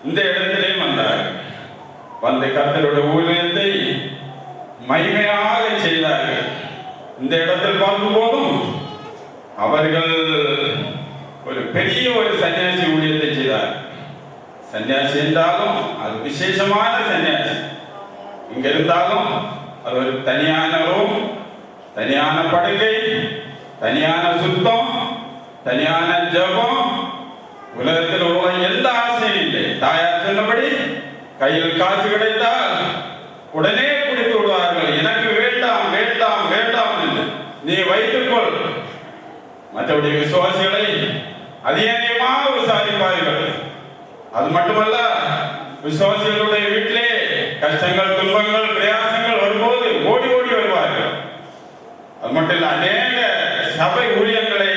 இந்த இடத்திலே வந்தார்கள். வந்து கர்த்தருடைய ஊழியத்தை மகிமையாக செய்தார்கள். இந்த இடத்தில் பார்க்கும் போதும் அவர்கள் ஒரு பெரிய ஒரு சன்னியாசி ஊழியத்தை செய்தார். சன்னியாசி என்றாலும் அது விசேஷமான சன்னியாசி. இங்க இருந்தாலும் அது ஒரு தனியான ரூம், தனியான படுக்கை, தனியான சுத்தம், தனியான ஜபம். உலகத்தில் உள்ள எந்த ஆசையும் இல்லை. தாயார் சொன்னபடி கையில் காசு கிடைத்தால் உடனே குடித்து விடுவார்கள். எனக்கு வேண்டாம் வேண்டாம் வேண்டாம் என்று நீ வைத்துக்கொள். மற்றபடி விசுவாசிகளை அதிகமாக விசாரிப்பார்கள். அது மட்டுமல்ல, விசுவாசிகளுடைய வீட்டிலே கஷ்டங்கள், துன்பங்கள், பிரயாசங்கள் வரும்போது ஓடி ஓடி வருவார்கள். அது மட்டும் இல்ல, அநேக சபை ஊழியங்களை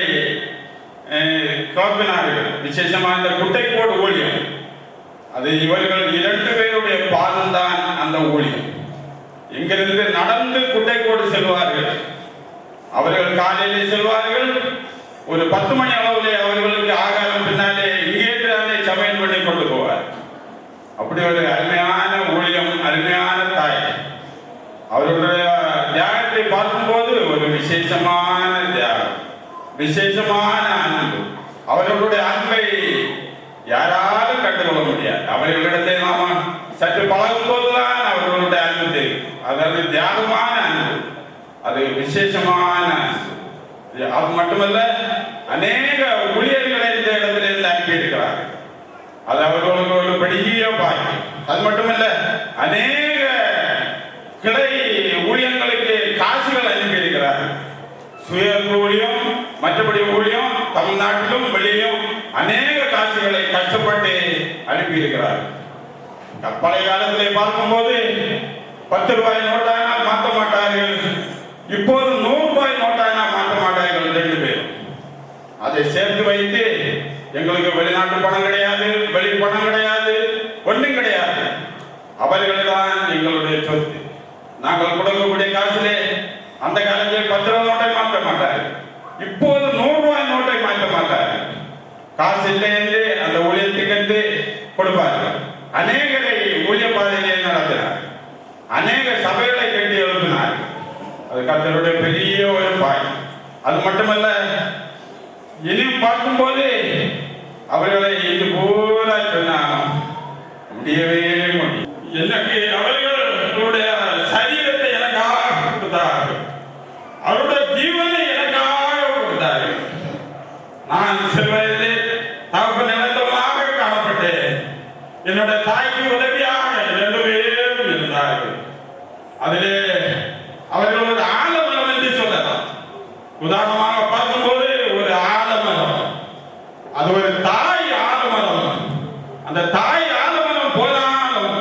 காப்பினார்கள். விசேஷமா இந்த குட்டைக்கோடு ஊழியம், அது இவர்கள் 2 பேருடைய பாதம் தான் அந்த ஊழியம். இங்கிருந்து நடந்து குட்டைக்கோடு செல்வார்கள். அவர்கள் காலையிலே செல்வார்கள். ஒரு 10 மணி அளவிலே அவர்களுக்கு ஆகாரம் பின்னாலே இங்கே சமையல் பண்ணி கொண்டு போவார். அப்படி ஒரு அருமையான ஊழியம், அருமையான தாய். அவர்களுடைய தியாகத்தை பார்க்கும்போது ஒரு விசேஷமான தியாகம், விசேஷமான அன்பு. அவர்களுடைய அன்பை யாராலும் கண்டுகொள்ள முடியாது. அவர்களிடத்தை நாம சற்று பழகும் போதுதான் அவர்களுடைய அன்பு தெரியும். அதாவது தியாகமான அன்பு, அது விசேஷமான அன்பு. அது மட்டுமல்ல, அநேக ஊழியர்களை இந்த இடத்துல இருந்து அனுப்பி இருக்கிறார்கள். அது அவர்களுக்கு ஒரு பெரிய பாக்கியம். அது மட்டுமல்ல, அநேக கிளை ஊழியங்களுக்கு காசுகள் அனுப்பி இருக்கிறார்கள். சுய ஊழியம், மற்றபடி ஊழியம், தமிழ்நாட்டிலும் வெளியும் அநேக காசுகளை கஷ்டப்பட்டு அனுப்பி இருக்கிறார்கள். பழைய காலத்திலே பார்க்கும்போது 10 ரூபாய் நோட்டானால் மாற்ற மாட்டார்கள். இப்போது 100 ரூபாய் நோட்டானால் மாற்ற மாட்டார்கள் 2 பேரும். அதை சேர்த்து வைத்து எங்களுக்கு வெளிநாட்டு பணம் கிடையாது, வெளி பணம் கிடையாது, ஒன்றும் கிடையாது. அவர்கள்தான் எங்களுடைய சொத்து. நாங்கள் கொடுக்கக்கூடிய காசிலே அந்த காலத்தில் 10 ரூபாய் நோட்டை மாற்ற மாட்டார்கள். இப்போது 100 ரூபாய் நோட்டை மாற்ற மாட்டார்கள். காசு இல்லை என்று அந்த ஊழியத்துக்கு கொடுப்பார்கள். அநேகரை ஊழிய பாதையிலே நடத்தினார்கள். அநேக சபைகளை கட்டி எழுப்பினார்கள். அது கர்த்தருடைய பெரிய ஒரு பாய். அது மட்டுமல்ல, இனியும் பார்க்கும்போது அவர்களை இது போல சொன்னாலும் முடியவே முடியும். எனக்கு அவர்களுடைய சரீரத்தை எனக்காக கொடுத்தார்கள், அவருடைய ஜீவனை எனக்காக கொடுத்தார்கள். நான் சிறு வயதிலே தகப்பன் இழந்தவனாக காணப்பட்டேன். என்னுடைய தாய்க்கு உதவியாக 2 பேரும் இருந்தார்கள். அதிலே அவர்கள் ஒரு ஆலமரம் என்று சொல்லலாம். உதாரணமாக பார்க்கும்போது ஒரு ஆலமரம், அது ஒரு தாய் ஆலமரம். அந்த தாய் ஆலமரம் போனாலும்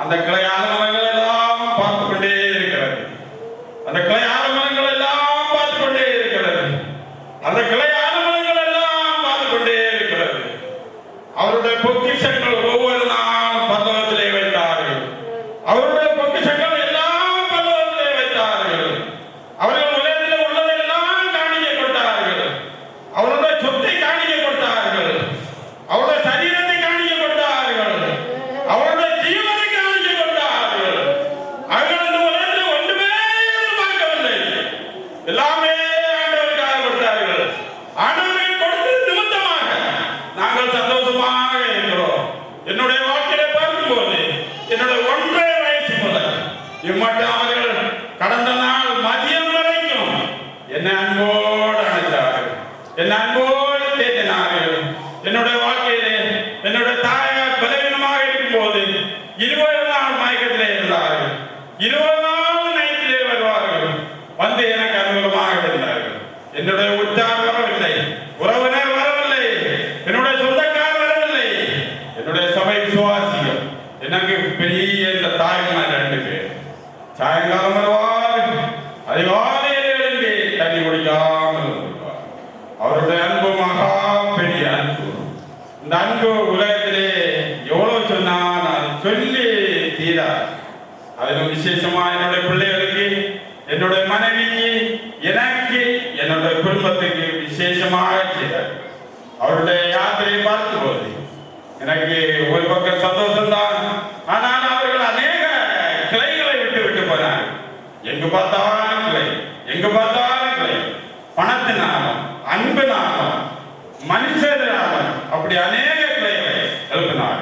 அந்த கிளை ஆலமரங்கள் எல்லாம் பார்த்து கொண்டே இருக்கிறது. அந்த கிளை ஆலமரங்கள் எல்லாம் பார்த்து கொண்டே இருக்கிறது. அந்த கிளை ஆலமரங்கள் எல்லாம் பார்த்து கொண்டே இருக்கிறது. அவருடைய பொக்கிஷங்கள் ஒவ்வொரு நாளும் பல்லவத்திலே வைத்தார்கள். அவருடைய பொக்கிஷங்கள் எல்லாம் பல்லவத்திலே வைத்தார்கள். அவர்கள் உலகத்தில் உள்ளதெல்லாம் காணிக்கை கொடுத்தார்கள். அவருடைய சொத்தை காணிக்கை கொடுத்தார்கள். அவருடைய சரீரத்தை காணிக்கை கொடுத்தார்கள். அவருடைய ஜீவனை காணிக்கை கொடுத்தார்கள். அவர்கள் இந்த உலகத்தில் ஒன்றுமே எதிர்பார்க்கவில்லை. எல்லாமே ஆண்டவருக்காக கொடுத்தார்கள். ஆண்டவரை கொடுத்து நிமித்தமாக நாங்கள் சந்தோஷமாக இருக்கிறோம். என்னுடைய வாழ்க்கையை பார்க்கும்போது என்னுடைய 1.5 வயசு முதல் இம்மட்டும் அவர்கள் கடந்த நாள் மதியம் வரைக்கும் என்னை அன்போடு அழைத்தார்கள், என்னை அன்போடு தேற்றினார்கள். என்னுடைய வாழ்க்கையிலே என்னுடைய தாயார் பலவீனமாக இருக்கும்போது 20 நாள் மயக்கத்திலே இருந்தார்கள். 20 நாள் நைட்டிலே வருவார்கள். வந்து எனக்கு அனுகூலமாக இருந்தார்கள். என்னுடைய உற்றார் வரவில்லை, உறவினர் வரவில்லை, என்னுடைய சொந்தக்கார் வரவில்லை. என்னுடைய சபை விசுவாசிகள் எனக்கு பெரிய இந்த தாய்மார் 2 பேர். சாயங்காலம் வருவார், அதிகாலையில் எழுந்து தண்ணி குடிக்காமல் வருவார். அவருடைய அன்பு மகா பெரிய அன்பு. இந்த அன்பு உலகத்திலே எவ்வளவு சொன்னால் அது சொல்லி தீரா. அதில் விசேஷமா என்னுடைய பிள்ளைகளுக்கு, என்னுடைய மனைவிக்கு, எனக்கு, என்னுடைய குடும்பத்துக்கு விசேஷமாக செய்தார். அவருடைய யாத்திரையை பார்க்கும்போது எனக்கு ஒரு பக்கம் சந்தோஷம்தான். ஆனால் அவர்கள் அநேக கிளைகளை விட்டு விட்டு போனார். எங்கு பார்த்தாலும் கிளை, எங்கு பார்த்தாலும் கிளை. பணத்தினாலும் அன்பினாலும் மனுஷனாலும் அப்படி அநேக கிளைகளை எழுப்பினார்.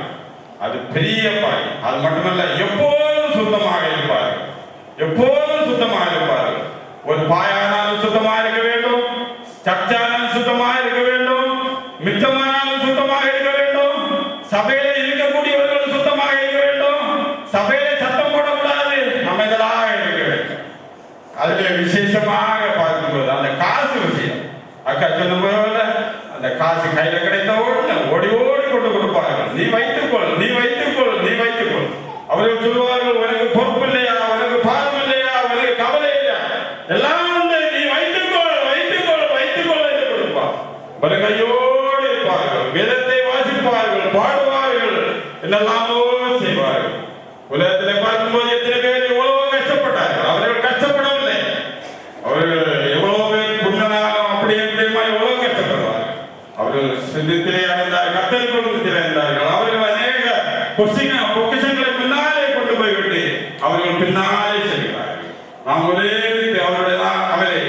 அது பெரிய பாய். அது மட்டுமல்ல, எப்போதும் சுத்தமாக இருப்பார்கள், எப்போதும் சுத்தமாக இருப்பார்கள். ஒரு பாயானாலும் சுத்தமாக இருக்க வேண்டும், சர்ச்சானாலும் சுத்தமாக இருக்க வேண்டும், மிச்சமானாலும் சுத்தமாக இருக்க வேண்டும், சபையில இருக்கக்கூடியவர்கள் சுத்தமாக இருக்க வேண்டும், சபையில சத்தம் போடக்கூடாது, அமைதலாக இருக்க வேண்டும். அதுல விசேஷமாக பார்க்கும்போது அந்த காசு விஷயம், அக்கா சொன்ன போல அந்த காசு கையில கிடைத்த உடனே ஓடி ஓடி கொண்டு கொடுப்பார்கள். நீ வைத்துக்கொள், நீ வைத்துக்கொள், நீ வைத்துக்கொள். அவர்கள் சொல்லுவார்கள், உனக்கு பொறுப்பு இல்லையா, உனக்கு பாரம் இல்லையா, உனக்கு கவலை இல்லையா, எல்லாம் நீ வைத்துக்கொள், வைத்துக்கொள், வைத்துக்கொள் என்று கொடுப்பார். ஒரு கையோடு இருப்பார்கள், வேதத்தை வாசிப்பார்கள், பாடுவார்கள், என்னெல்லாமோ செய்வார்கள். உலகத்தில் பார்க்கும்போது எத்தனை பேர் எவ்வளவோ கஷ்டப்பட்டார்கள். அவர்கள் கஷ்டப்படவில்லை. அவர்கள் எவ்வளவு பேர் புண்ணனாலும் அப்படி எவ்வளவு கஷ்டப்படுவார்கள். அவர்கள் சிந்தித்திலே அடைந்தார்கள், கத்தலுக்குள் அடைந்தார்கள். அவர்கள் அநேக பொக்கிஷங்களை பின்னாலே கொண்டு போய்விட்டு அவர்கள் பின்னாலே செல்கிறார்கள். நாம் ஒரே அவருடைய அவரை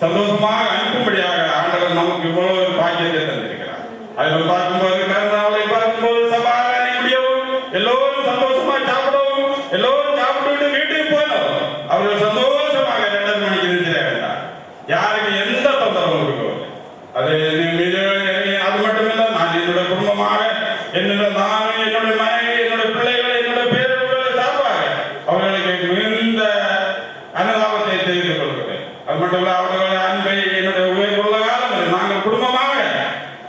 சந்தோஷமாக அனுப்பும்படியாக ஆண்டவர் நமக்கு இவ்வளவு பாக்கியத்தை தந்திருக்கிறார். அதில் பார்க்கும்போது கருணாவை பார்க்கும்போது சபாரணி முடியவும், எல்லோரும் சந்தோஷமாக சாப்பிடவும், எல்லோரும் சாப்பிட்டு வீட்டுக்கு போனோம். அவர்கள் சந்தோஷமாக 2 மணிக்கு இருக்கிறார். யாருக்கு எந்த தொந்தரவும் கொடுக்கவில்லை. அது மட்டுமில்லை, நான் என்னுடைய குடும்பமாக என்னுடைய நானும் என்னுடைய மனைவி என்னுடைய பிள்ளைகள் என்னுடைய பேரர்களை சார்பாக அவர்களுக்கு மிகுந்த அனுதாபத்தை தெரிந்து கொள்கிறேன். அது மட்டும் இல்ல, அவர்களுடைய அன்பை என்னுடைய உயிர் உள்ள காலம் நாங்கள் குடும்பமாக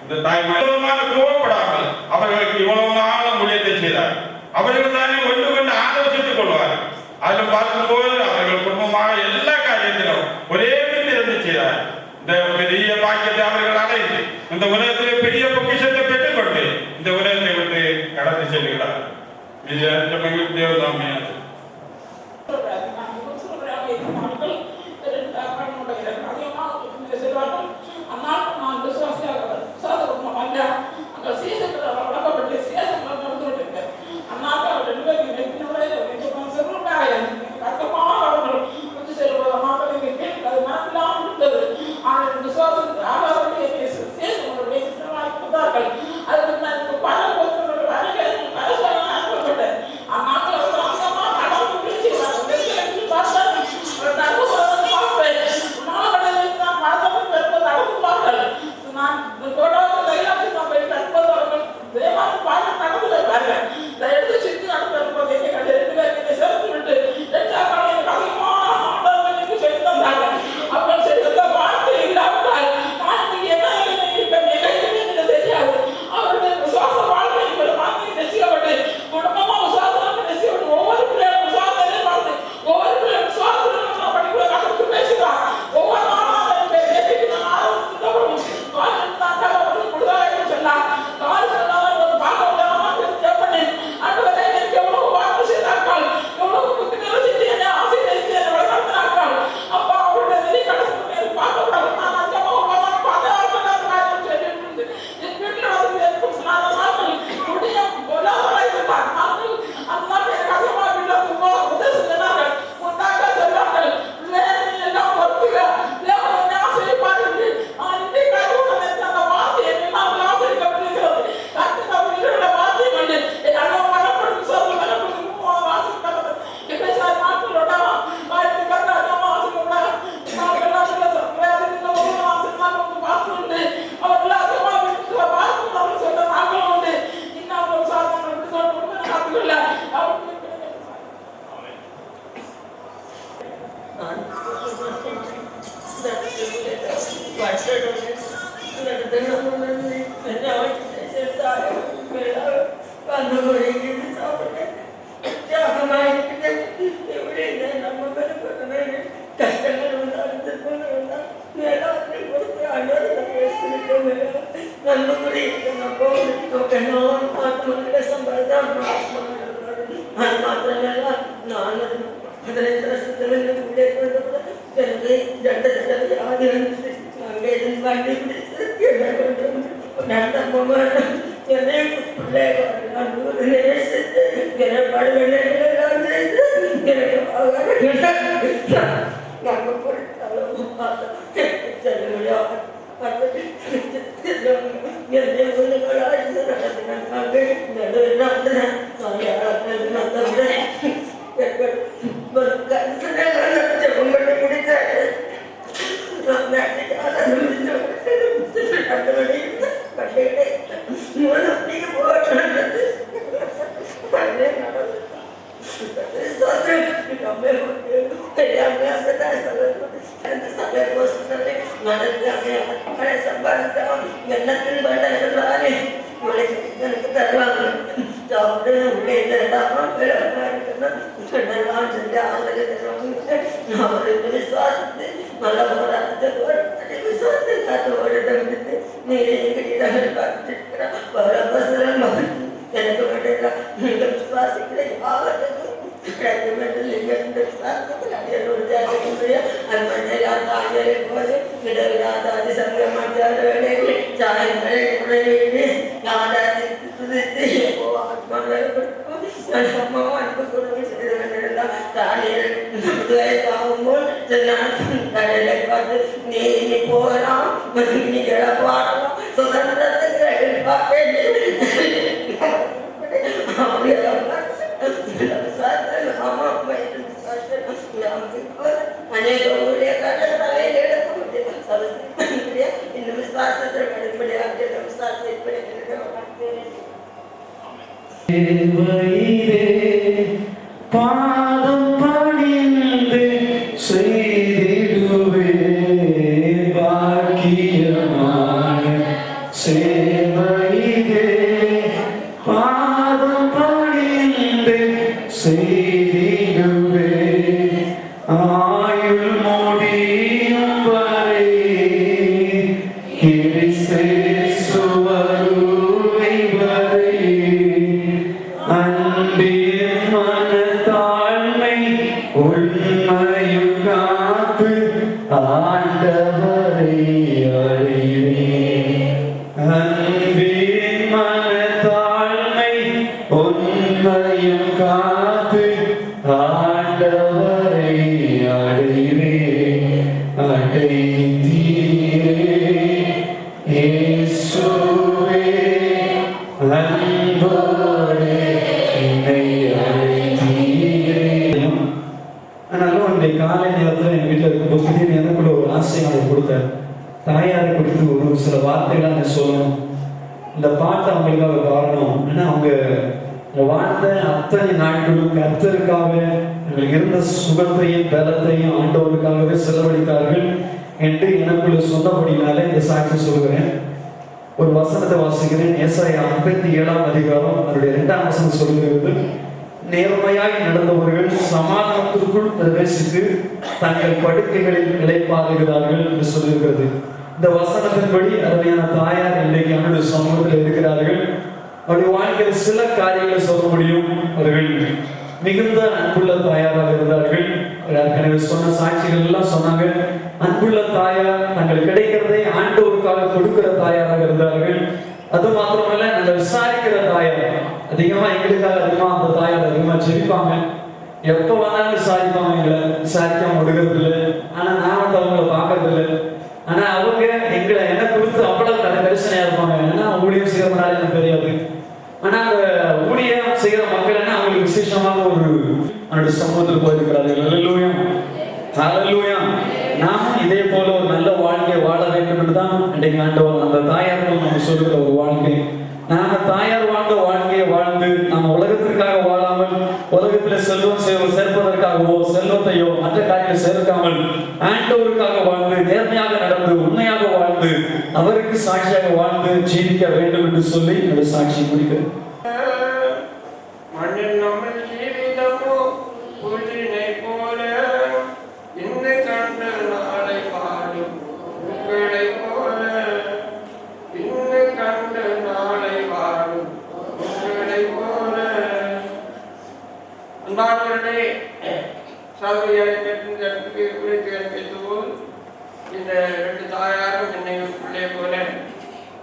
இந்த தாய்மான கோவப்படாமல் அவர்களுக்கு இவ்வளவு நாளும் ஊழியத்தை செய்தார். அவர்கள் தானே ஒன்று கொண்டு ஆலோசித்துக் கொள்வார்கள். அதில் பார்க்கும்போது அவர்கள் குடும்பமாக எல்லா காரியத்திலும் ஒரே இருந்து செய்தார். இந்த பெரிய பாக்கியத்தை அவர்கள் அடைந்து இந்த உலகத்தில் பெரிய பொக்கிஷத்தை பெற்றுக் கொண்டு இந்த உலகத்தை விட்டு கடந்து செல்கிறார். தேவதாமே Nanti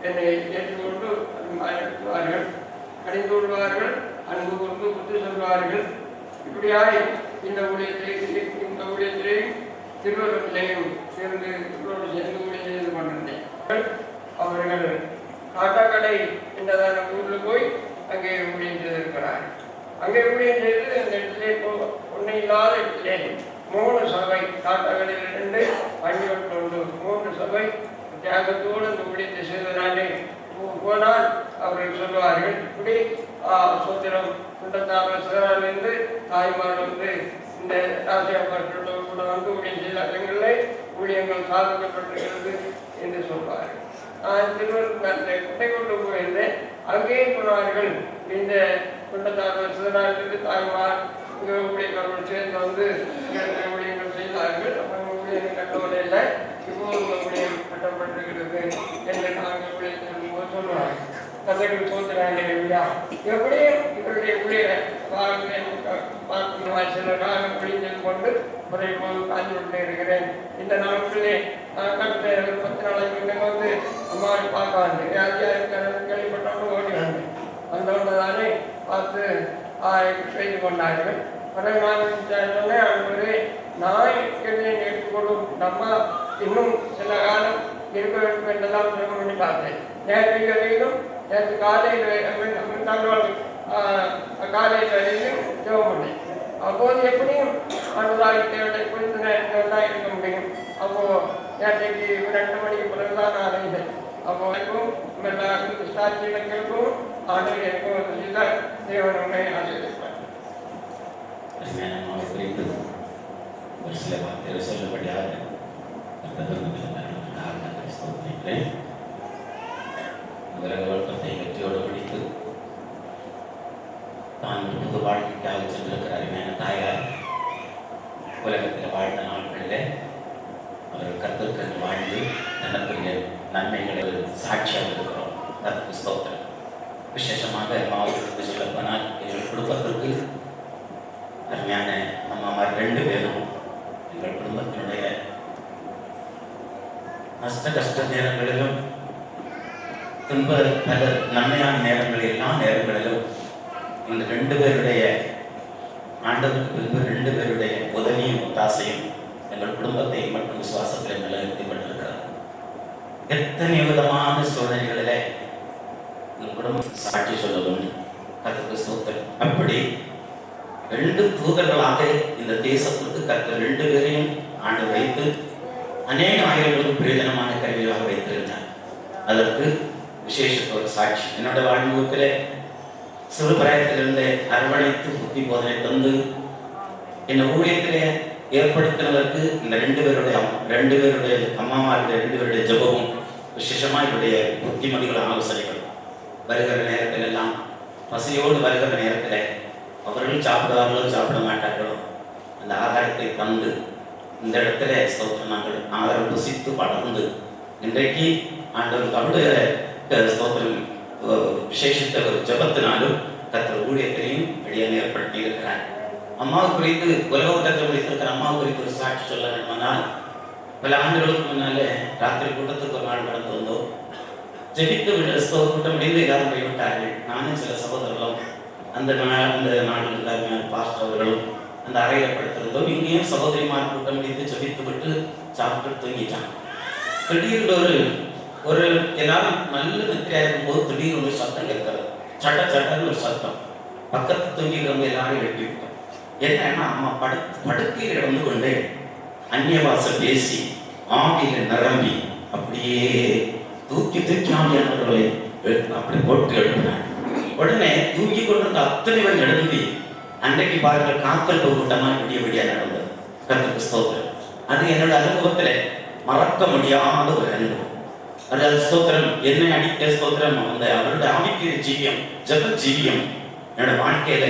என்னை ஏற்றுக்கொண்டு நடத்துவார்கள், அணிந்து கொள்வார்கள், அன்பு கொண்டு புத்தி சொல்வார்கள். சொல்வார்கள். இப்படியாய் இந்த ஊழியத்திலேயும் திருவள்ளத்திலேயும் சேர்ந்து ஊழியம் செய்து கொண்டிருந்தேன். அவர்கள் காட்டாக்கடை என்றதான ஊரில் போய் அங்கே ஊழியம் செய்திருக்கிறார்கள். அங்கே ஊழியம் செய்து அந்த இடத்திலே ஒன்றும் இல்லாத இடத்திலே 3 சபை காட்டாக்கடையில் 2 பள்ளிவட்டில் 3 சபை தியாகத்தோடு அந்த ஊழியத்தை செய்தனாலே போனால் அவர்கள் சொல்வார்கள். இப்படி சோத்திரம் குண்டத்தாரிலிருந்து தாய்மார் வந்து இந்த ராசியாப்பட்டோடு கூட வந்து ஊழியம் செய்த இடங்களில் ஊழியங்கள் சாதிக்கப்பட்டிருக்கிறது என்று சொல்வார்கள். நான் திருவள்ளூர் குட்டை கொண்டு போயிருந்தேன். அங்கேயே போனார்கள். இந்த குண்டத்தார் சிதனாலிருந்து தாய்மார் இங்கே ஊழியர்கள் சேர்ந்து வந்து ஊழியங்கள் செய்தார்கள். அவங்க ஊழியர்கள் கட்டவில்லை இல்லை, இப்போது ஊழியம் கட்டப்பட்டிருக்கிறது என்று நாங்கள் ஊழியர்கள் சொல்லுவார்கள். கதைகள் தோன்றுறாங்க இல்லையா? எப்படியும் இவருடைய ஊழியரை சில காலம் ஒழிஞ்சல் கொண்டு முறை போது காஞ்சி கொண்டே இருக்கிறேன். இந்த நாட்களே கடந்த 10 நாளைக்கு முன்னே வந்து அம்மாவை பார்க்க வந்தேன். கேள்விப்பட்டவங்க ஓடி வந்தேன். வந்தவங்க தானே பார்த்து செய்து கொண்டார்கள். பிறகு நான் சொன்னேன், அவர்களே நாய் எடுத்துக்கொள்ளும் நம்ம இன்னும் சில காலம் இருக்க வேண்டும் என்றெல்லாம் திரும்ப பண்ணி பார்த்தேன். நேற்று வரையிலும் நேற்று காலையில் வரையிலும் ஜெபம் பண்ணேன். அப்போது எப்படியும் ஆண்டுதாயத்தை குறித்து நேரத்தில் தான் இருக்க முடியும். அப்போது நேற்றைக்கு 2 மணிக்கு பிறகுதான் நான் அடைந்தேன். அப்போதுக்கும் எல்லாருக்கும் சாட்சிகளுக்கும் ஆண்டுகளுக்கும் சில தேவனுமே ஆசிரியப்பார். ஒரு சில வார்த்தைகள் சொல்லப்படியாக வெற்றியோடு பிடித்து தான் ஒரு புது வாழ்க்கைக்காக சென்றிருக்கிற அருமையான தாயார் உலகத்தில் வாழ்ந்த நாட்களில் அவர்கள் கர்த்தருக்கு வாழ்ந்து தனக்குரிய நன்மைகளை சாட்சியாக இருக்கிறோம். கர்த்தருக்கு ஸ்தோத்திரம். விசேஷமாக மாவட்டத்துக்கு சொல்லப்போனால் எங்கள் குடும்பத்திற்கு அருமையான அம்மாமார் 2 பேரும் எங்கள் குடும்பத்தினுடைய கஷ்ட நேரங்களிலும் பல நன்மையான நேரங்கள் எல்லா நேரங்களிலும் இந்த 2 பேருடைய ஆண்டவருக்கு பின்பு 2 பேருடைய உதவியும் ஒத்தாசையும் எங்கள் குடும்பத்தை மற்றும் விசுவாசத்தில் நிலைநிறுத்தி கொண்டிருக்கிறார். எத்தனை விதமான சூழ்நிலைகளிலே எங்கள் குடும்பம் சாட்சி சொல்லுவது கர்த்தருக்கு ஸ்தோத்திரம். அப்படி 2 தூதர்களாக இந்த தேசத்திற்கு கர்த்தர் 2 பேரையும் ஆண்டு வைத்து அநேக ஆயிரங்களுக்கு பிரயோஜனமான கருவியாக வைத்திருந்தார். அதற்கு விசேஷத்தோடு சாட்சி என்னோட வாழ்முகத்திலே சிறு பிராயத்திலிருந்து அரவணைத்து புத்தி போதனை தந்து என்னை ஊழியத்திலே ஏற்படுத்தினதற்கு இந்த 2 பேருடைய அம்மாமாருடைய 2 பேருடைய ஜெபமும் விசேஷமாக இவருடைய புத்திமதிகள் ஆலோசனைகள் வருகிற நேரத்தில் எல்லாம் பசியோடு வருகிற நேரத்தில் அவர்கள் சாப்பிடுவார்களோ சாப்பிட மாட்டார்களோ அந்த ஆகாரத்தை தந்து இந்த இடத்துல ஸ்தோத்திரம் நாங்கள் ஆகாரம் புசித்து வளர்ந்து இன்றைக்கு ஆண்டவருக்கு அவருடைய ஸ்தோத்திரம் விசேஷித்த ஒரு ஜபத்தினாலும் கர்த்தர் ஊழியத்திலையும் வெளியே ஏற்படுத்தி இருக்கிறார். அம்மாவை குறித்து உலக ஊட்டத்தை முடித்திருக்கிற அம்மாவை குறித்து ஒரு சாட்சி சொல்ல வேண்டுமானால் பல ஆண்டுகளுக்கு முன்னாலே ராத்திரி கூட்டத்துக்கு ஒரு நாள் நடந்து வந்தோம். ஜெபித்து கூட்டம் முடிந்து எல்லாரும் போய்விட்டார்கள். நானும் சில சகோதரர்களும் அந்த நாளில் எல்லாருமே பாஸ்டர் அவர்களும் அந்த அறையில் படுத்திருந்தோம். இங்கேயும் சகோதரிமார் கூட்டம் முடிந்து ஜெபித்து விட்டு சாப்பிட்டு தூங்கிட்டாங்க. திடீர்னு ஒரு எல்லாரும் நல்ல நித்திரையா இருக்கும்போது திடீர்னு ஒரு சத்தம் கேட்கிறது. சட்டன்னு ஒரு சத்தம். பக்கத்து தூங்கிக்கிறவங்க எல்லாரும் எழுப்பி விட்டோம். என்னன்னா அம்மா படுக்கையில் இருந்து கொண்டு அந்நிய பாஷை பேசி ஆவியில நிரம்பி அப்படியே தூக்கி ஆவியானவர்களை அப்படி போட்டு எழுப்பினாங்க. உடனே தூக்கி கொண்டிருந்த அத்தனை பேர் எழுந்தி அன்றைக்கு பாருங்கள் காத்தல் கூட்டமா விடிய நடந்தது. கர்த்தருக்கு ஸ்தோத்திரம். அது என்னோட அனுபவத்துல மறக்க முடியாத ஒரு அனுபவம். அதாவது ஸ்தோத்திரம் என்னை அடிக்க ஸ்தோத்திரம் அந்த அவருடைய ஆவிக்குரிய ஜீவியம் ஜப ஜீவியம் என்னோட வாழ்க்கையில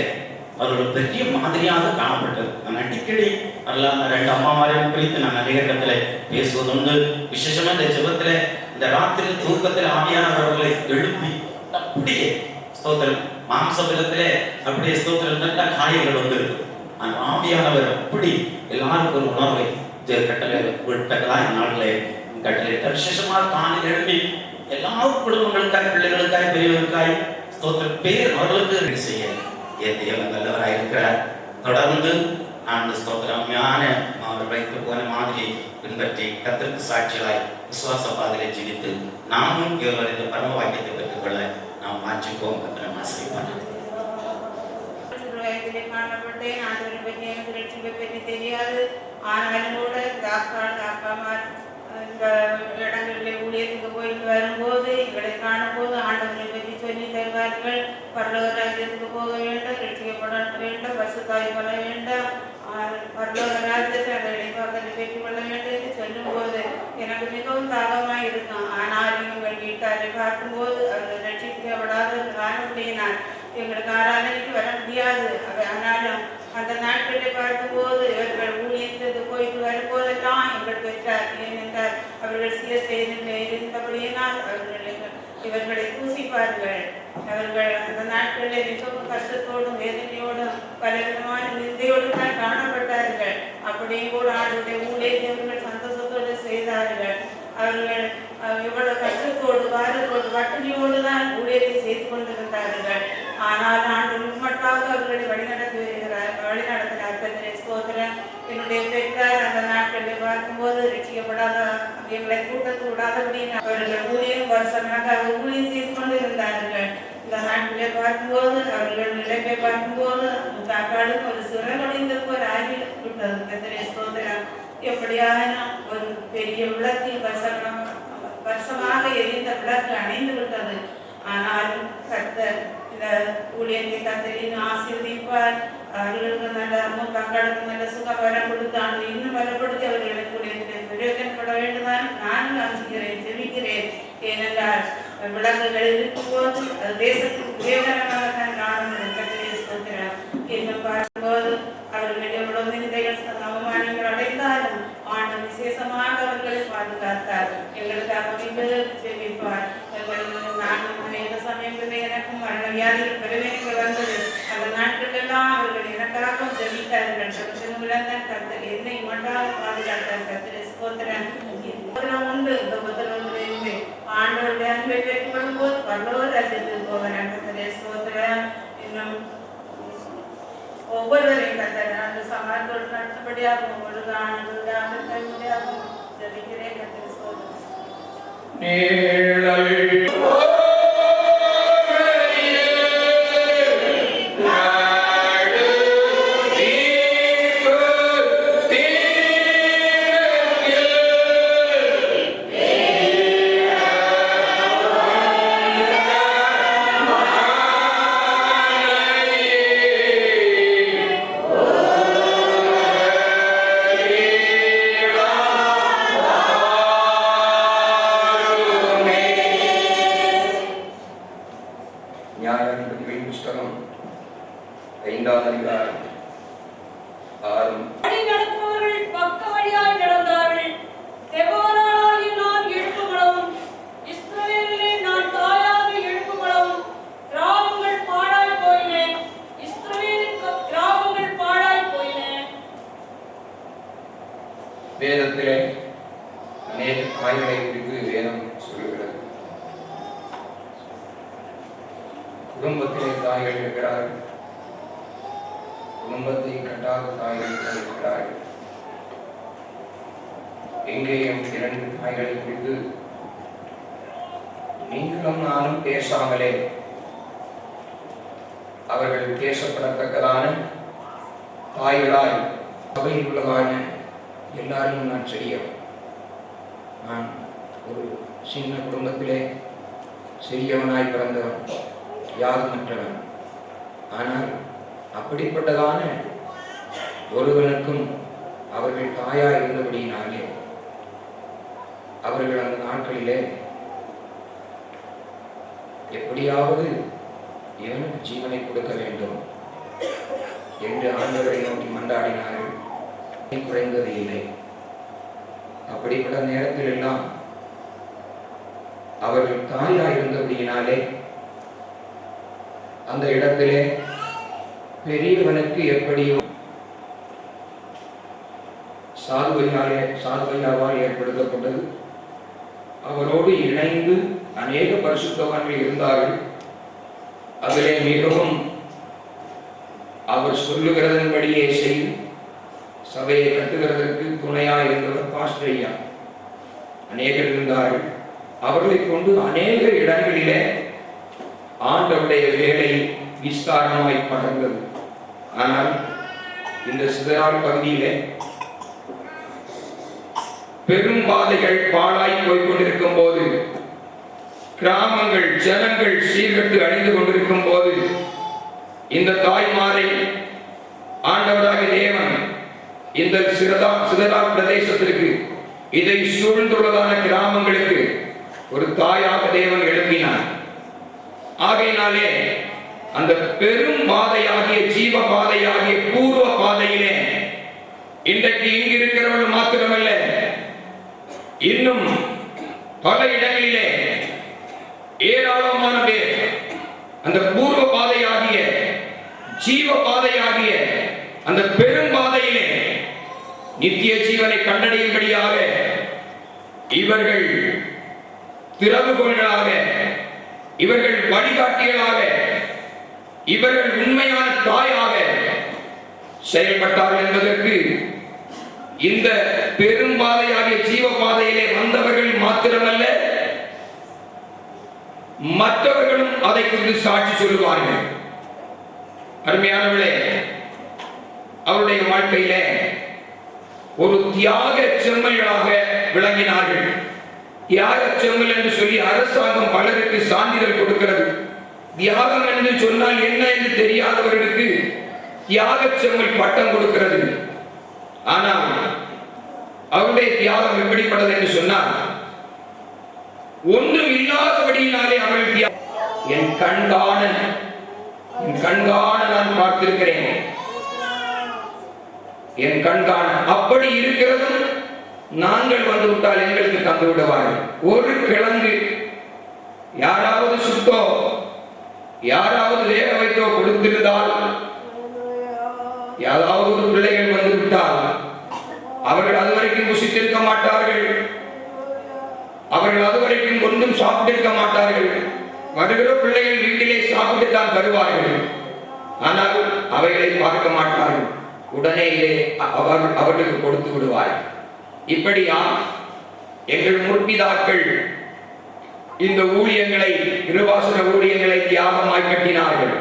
அவரோட பெரிய மாதிரியாக காணப்பட்டது. நான் அடிக்கடி அதெல்லாம் 2 அம்மாமாரையும் குறித்து நான் நிறைய இடத்துல பேசுவதுண்டு. விசேஷமா இந்த ஜபத்துல இந்த ராத்திரி தூக்கத்தில் ஆவியானவர்களை எழுப்பி அப்படியே ஸ்தோத்திரம் மாம்சபலத்திலே அப்படியே ஸ்தோத்திரம் காயங்கள் வந்திருக்கு. அந்த ஆவியானவர் அப்படி எல்லாருக்கும் ஒரு உணர்வை கட்டளை நாளில் கட்டளை விசேஷமாக காலையில் எழுப்பி எல்லா குடும்பங்களுக்காய் பிள்ளைகளுக்காய் பெரியவர்களுக்காய் ஸ்தோத்திர பேர் அவர்களுக்கு செய்ய தேவன் நல்லவராயிருக்கிறார். தொடர்ந்து ஆண்டு ஸ்தோத்திரம் ஞான அவர் வைத்து போன மாதிரி பின்பற்றி கர்த்தருக்கு சாட்சிகளாய் விசுவாச பாதையை ஜீவித்து நாமும் இவரது பரம வாக்கியத்தை பெற்றுக்கொள்ள நாம் மாற்றிப்போம். கர்த்தர் ஆசீர்வதிப்பார். காணப்பட்டேன். ஆண்டவரை பற்றி எனக்கு ரட்சிப்பை பற்றி தெரியாது. ஆனாலும் கூட தாக்காமார் இந்த இடங்களில் ஊழியத்துக்கு போயிட்டு வரும்போது இவளை காணும்போது ஆண்டவரை பற்றி சொல்லி தருவார்கள். பரலோக ராஜ்யத்துக்கு போக வேண்டும், ரட்சிக்கப்பட வேண்டும், பசுத்தாய் பண்ண வேண்டும், பரலோக ராஜ்யத்தை அந்த இடைப்பாக்கத்தை பெற்றுக்கொள்ள வேண்டும் என்று சொல்லும்போது எனக்கு மிகவும் தாகமாக இருக்கும். ஆனால் எங்கள் வீட்டாரை பார்க்கும்போது அவர்கள் ரட்சிக்கப்படாத காணப்படியினால் எங்களுக்கு ஆராதனைக்கு வர முடியாது. ஆனாலும் அந்த நாட்களை பார்க்கும்போது இவர்கள் ஊழியத்துக்கு போயிட்டு வரும்போதெல்லாம் எங்கள் பெற்றார். ஏனென்றால் அவர்கள் சில செய்திகள் இருந்தபடியினால் இவர்களை தூசிப்பார்கள். அவர்கள் அந்த நாட்களில் மிகவும் கஷ்டத்தோடும் வேதனையோடும் பலவிதமான நிந்தையோடும் தான் காணப்பட்டார்கள். அப்படியும் கூட ஆண்டுடைய ஊழியத்தை அவர்கள் சந்தோஷத்தோடு செய்தார்கள். அவர்கள் இவ்வளவு கஷ்டத்தோடு வாரத்தோடு பட்டினியோடு தான் ஊழியத்தை செய்து கொண்டிருந்தார்கள். ஆனால் ஆண்டு உண்மட்டாக அவர்களை வழிநடத்தினார். ஸ்தோத்திரம். என்னுடைய பெற்றார் அந்த நாட்களில் பார்க்கும்போது ரட்சிக்கப்படாத எங்களை கூட்டத்து விடாதபடி அவர்கள் ஊழியம் வருஷமாக ஊழியம் செய்து கொண்டிருந்தார்கள். இந்த நாட்களை பார்க்கும்போது அவர்கள் நிலைப்பை பார்க்கும்போது காக்காடும் ஒரு சிறகடைந்தது ஒரு ஆகி விட்டது. ஸ்தோத்திரம். எப்படியான ஒரு பெரிய விளக்கு வருஷமாக எரிந்த விளக்கு அணைந்து விட்டது. ஆனாலும் கர்த்தர் இந்த ஊழியத்தை கர்த்தரின் ஆசீர்வதிப்பார். அவர்களுக்கு நல்ல தங்களுக்கு நல்ல சுக வரம் கொடுத்தாங்க. இன்னும் வரப்படுத்தி அவர்களுக்கு ஊழியத்தில் பிரயோஜனப்பட வேண்டுதான் நான் வாசிக்கிறேன், செவிக்கிறேன். ஏனென்றால் விளக்குகள் இருக்கும்போது அது தேசத்துக்கு பிரயோஜனமாக தான் நானும் கர்த்தரை ஸ்தோத்திரம். இன்னும் பார்க்கும்போது அவர்கள் எவ்வளவு நிந்தைகள் அவமானங்கள் அடைந்தாலும் ஆண்டு விசேஷமாக அவர்களை பாதுகாத்தார். எங்களுக்காக செவிப்பார். நானும் அநேக சமயங்களில் எனக்கும் மரண வியாதிகள் பெருவேனைகள் வந்தது. அந்த நாட்களெல்லாம் அவர்கள் எனக்காக ஜெபித்தார்கள். கர்த்தர் என்னை மட்டாக பாதுகாத்தார். கர்த்தரை ஸ்தோத்திரம். உண்டு இந்த புத்தகத்திலிருந்து ஆண்டவருடைய அன்பை பெற்றுக்கொள்ளும் போது பரலோக ராஜ்யத்துக்கு போகிறார். கர்த்தரை ஸ்தோத்திரம். இன்னும் ஒவ்வொருவரையும் கர்த்தர் அந்த சமாளத்தோடு நடத்தபடியாகும். உங்களுக்கு ஆனதாக கைமுறையாகும் ஜெபிக்கிறேன். கர்த்தரை ஸ்தோத்திரம். நியாயாதிபதிகளின் புஸ்தகம் 5ஆம் அதிகாரம் 6 நடப்பவர்கள் பக்க வழியாய் நடந்தார்கள். தெபோராளாகிய நான் எழுப்புகளவும் இஸ்ரவேலிலே நான் தாயாக எழுப்புகளவும் கிராமங்கள் பாழாய் போயின. இஸ்ரவேலின் கிராமங்கள் பாழாய் போயின. வேதத்திலே அநேக தாய்களை குறித்து வேதம் சொல்லுகிறது. குடும்பத்திலே தாய்கள் இருக்கிறார்கள், குடும்பத்தை கட்டாத தாய்கள் இருக்கிறார்கள். எங்கேயும் 2 தாய்களை குறித்து நீங்களும் நானும் பேசாமலே அவர்கள் பேசப்படத்தக்கதான தாய்களாய் சபையில் உள்ளதான எல்லாரையும் நான் செய்யவும். நான் ஒரு சின்ன குடும்பத்திலே சிறியவனாய் பிறந்தவன், யாருமற்றவன். ஆனால் அப்படிப்பட்டதான ஒருவனுக்கும் அவர்கள் தாயாய் இருந்தபடியினாலே அவர்கள் அந்த நாட்களிலே எப்படியாவது இவனுக்கு ஜீவனை கொடுக்க வேண்டும் என்று ஆண்டவரை நோக்கி மன்றாடினார்கள். குறைந்தது இல்லை. அப்படிப்பட்ட நேரத்தில் எல்லாம் அவர்கள் தாயாய் இருந்தபடியினாலே அந்த இடத்திலே பெரியவனுக்கு எப்படியோ சாதுவையாவால் ஏற்படுத்தப்பட்டது. அவரோடு இணைந்து அநேக பரிசுத்தவான்கள் இருந்தார்கள். அதிலே மிகவும் அவர் சொல்லுகிறதன்படியே செய்து சபையை கட்டுகிறதற்கு துணையாக இருந்தவர் பாஸ்டர் ஐயா. அநேகர் இருந்தார்கள். அவர்களை கொண்டு அநேக இடங்களிலே ஆண்டவருடைய வேலை விஸ்தாரமாய் படர்ந்தது. ஆனால் இந்த சிதறால் பகுதியிலே பெரும் பாதைகள் பாழாய் போய்கொண்டிருக்கும் போது, கிராமங்கள் ஜனங்கள் சீர்கட்டு அழிந்து கொண்டிருக்கும் போது, இந்த தாய்மாரை ஆண்டவராகிய தேவன் இந்த சிதறால் பிரதேசத்திற்கு, இதை சூழ்ந்துள்ளதான கிராமங்களுக்கு ஒரு தாயாக தேவன் எழுப்பினார். ஆகையினாலே அந்த பெரும் பாதையாகிய ஜீவ பாதையாகிய பூர்வ பாதையிலே இன்றைக்கு இங்கிருக்கிறவர்கள் மாத்திரமல்ல, இன்னும் பல இடங்களிலே ஏராளமான பேர் அந்த பூர்வ பாதையாகிய ஜீவ பாதையாகிய அந்த பெரும் பாதையிலே நித்திய ஜீவனை கண்டடையும்படியாக இவர்கள் திறவுகோள்களாக, இவர்கள் வழிகாட்டிகளாக, இவர்கள் உண்மையான தாயாக செயல்பட்டார்கள் என்பதற்கு இந்த பெரும் பாதையாகிய ஜீவ பாதையிலே வந்தவர்கள் மாத்திரமல்ல, மற்றவர்களும் அதை குறித்து சாட்சி சொல்லுவார்கள். அருமையானவர்களே, அவருடைய வாழ்க்கையிலே ஒரு தியாக செம்மல்களாக விளங்கினார்கள். தியாக செம்மல் என்று சொல்லி அரசாங்கம் பலருக்கு சான்றிதழ் கொடுக்கிறது. தியாகம் என்று சொன்னால் என்ன என்று தெரியாதவர்களுக்கு தியாக செம்மல் பட்டம் கொடுக்கிறது. ஆனால் அவருடைய தியாகம் எப்படிப்பட்டது என்று சொன்னால், ஒன்றும் இல்லாதபடியினாலே அவர்கள் என் கண்காண நான் பார்த்திருக்கிறேன். என் கண்காண அப்படி இருக்கிறதும் நாங்கள் வந்து விட்டால் எங்களுக்கு தந்து விடுவார்கள். ஒரு கிழங்கு யாராவது சுத்தோ யாராவது வேக வைத்தோ கொடுத்திருந்தால், யாராவது ஒரு பிள்ளைகள் வந்து விட்டால் அவர்கள் அதுவரைக்கும் புசித்திருக்க மாட்டார்கள். அவர்கள் அதுவரைக்கும் ஒன்றும் சாப்பிட்டிருக்க மாட்டார்கள். வருகிற பிள்ளைகள் வீட்டிலே சாப்பிட்டு தான் தருவார்கள். ஆனால் அவைகளை பார்க்க மாட்டார்கள். உடனே அவர்களுக்கு கொடுத்து விடுவார்கள். இப்படியா எங்கள் முற்பிதாக்கள் இந்த ஊழியங்களை, கிருபாசன ஊழியங்களை தியாகமாய் கட்டினார்கள்.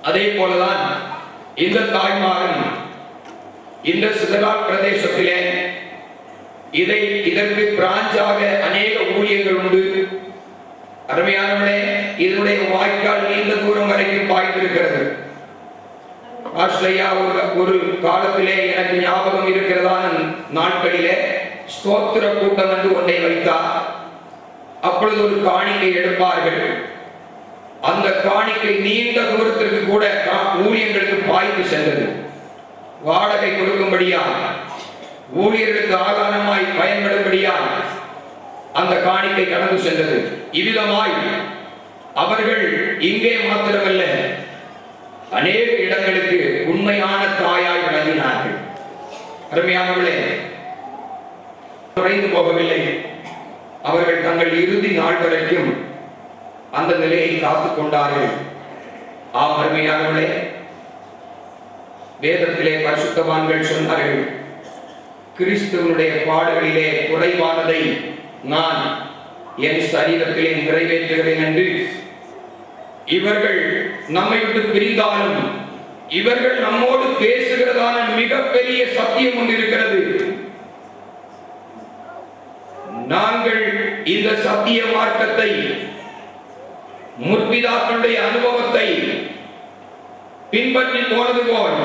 அதே போலதான் இந்த தாய்மாரும் இந்த சிதறால் பிரதேசத்திலே இதற்கு பிராஞ்சாக அநேக ஊழியங்கள் உண்டு. அருமையானவர்களே, இதனுடைய வாய்க்கால் நீண்ட தூரம் வரைக்கும் பாய்ந்திருக்கிறது. ஆஸ்திரேலியா ஒரு காலத்திலே எனக்கு ஞாபகம் இருக்கிறதான நாட்களிலே ஸ்தோத்திர கூட்டம் என்று ஒன்றை வைத்தார். அப்பொழுது ஒரு காணிக்கை எடுப்பார்கள். அந்த காணிக்கை நீண்ட தூரத்திற்கு கூட ஊழியர்களுக்கு பாய்ந்து சென்றது. வாடகை கொடுக்கும்படியால், ஊழியர்களுக்கு ஆதாரமாய் பயன்படும்படியால் அந்த காணிக்கை கடந்து சென்றது. இவ்விதமாய் அவர்கள் இங்கே மாத்திரமல்ல, அநேக இடங்களுக்கு உண்மையான தாயாய் விளங்கினார்கள். அருமையானவர்களே, குறைந்து போகவில்லை. அவர்கள் தங்கள் இறுதி நாள் வரைக்கும் அந்த நிலையை காத்துக் கொண்டார்கள். அருமையானவர்களே, வேதத்திலே பரிசுத்தவான்கள் சொன்னார்கள், கிறிஸ்துவனுடைய பாடுகளிலே குறைவானதை நான் என் சரீரத்திலே நிறைவேற்றுகிறேன் என்று. இவர்கள் நம்மை விட்டு பிரிந்தாலும் இவர்கள் நம்மோடு பேசுகிறதான மிகப்பெரிய சத்தியம் ஒன்று இருக்கிறது. நாங்கள் இந்த சத்திய மார்க்கத்தை, முற்பிதாக்களுடைய அனுபவத்தை பின்பற்றி போனது போல்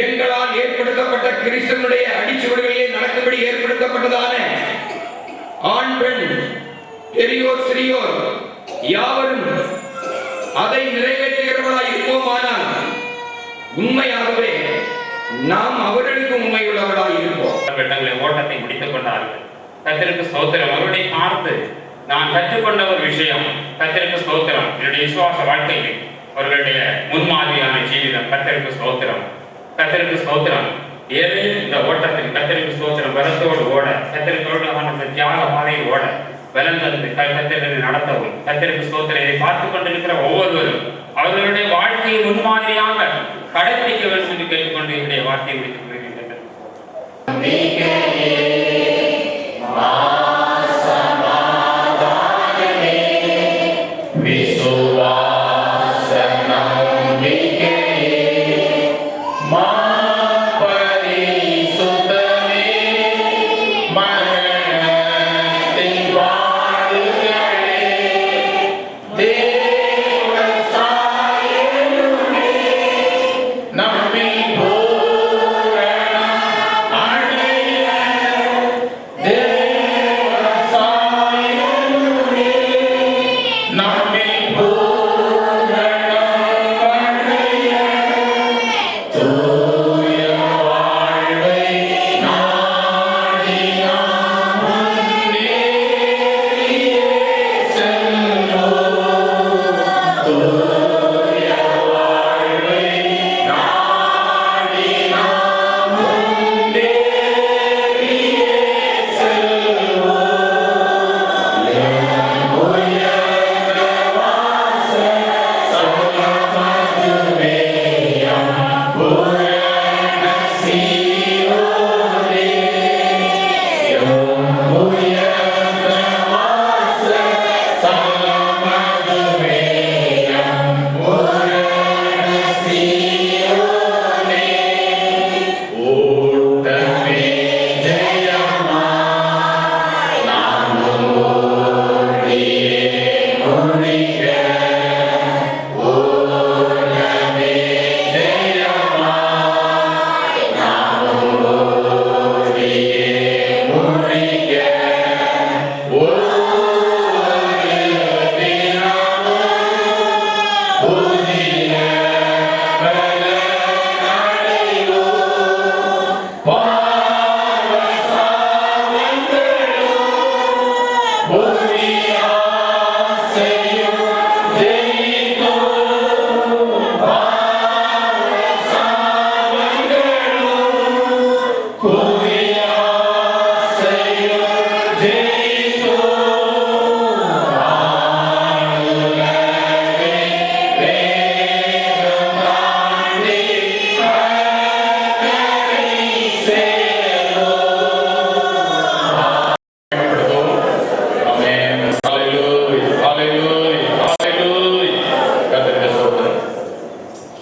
எங்களால் ஏற்படுத்தப்பட்ட கிறிஸ்துவனுடைய அடிச்சுவடுகளிலே நடக்கும்படி ஏற்படுத்தப்பட்டதான ஆண் பெண், பெரியோர் சிறியோர் யாவரும் அதை நிறைவேற்றுகிறவர்களாய் இருப்போமானால் உண்மையாகவே நாம் அவர்களுக்கு உண்மை உள்ளவர்களாய் இருப்போம். ஓட்டத்தை முடித்துக் கொண்டார்கள். கர்த்தருக்கு ஸ்தோத்திரம். அவருடைய பார்த்து நான் கற்றுக்கொண்ட ஒரு விஷயம், கர்த்தருக்கு ஸ்தோத்திரம். என்னுடைய விசுவாச வாழ்க்கையில் அவர்களுடைய முன்மாதிரியான ஜீவிதம். கர்த்தருக்கு ஸ்தோத்திரம், கர்த்தருக்கு ஸ்தோத்திரம். ஏழையும் இந்த ஓட்டத்தில் கர்த்தருக்கு ஸ்தோத்திரம் பலத்தோடு ஓட, கர்த்தருக்கு தியாக பாதையில் ஓட பலந்தந்து கர்த்தரை நடத்தவும், கர்த்தருக்கு ஸ்தோத்திரம். இதை பார்த்துக் கொண்டிருக்கிற ஒவ்வொருவரும் அவர்களுடைய வாழ்க்கையை முன்மாதிரி கடைபிடிக்க வேண்டும் என்று கேட்டுக்கொண்டு என்னுடைய வார்த்தையை முடித்துக் கொள்கின்றனர்.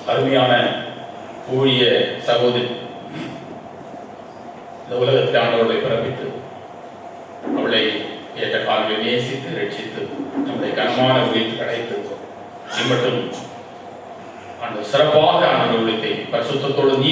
அருமையான ஊழிய சகோதரி இந்த உலகத்தில் ஆண்டவர்களை பிறப்பித்து அவளை ஏற்ற கால்களை நேசித்து ரட்சித்து நம்முடைய கனமான ஊழியத்தை அடைத்து மட்டும் அந்த சிறப்பாக ஆண்டவர் ஊழியத்தை பரிசுத்தத்தோடு நீ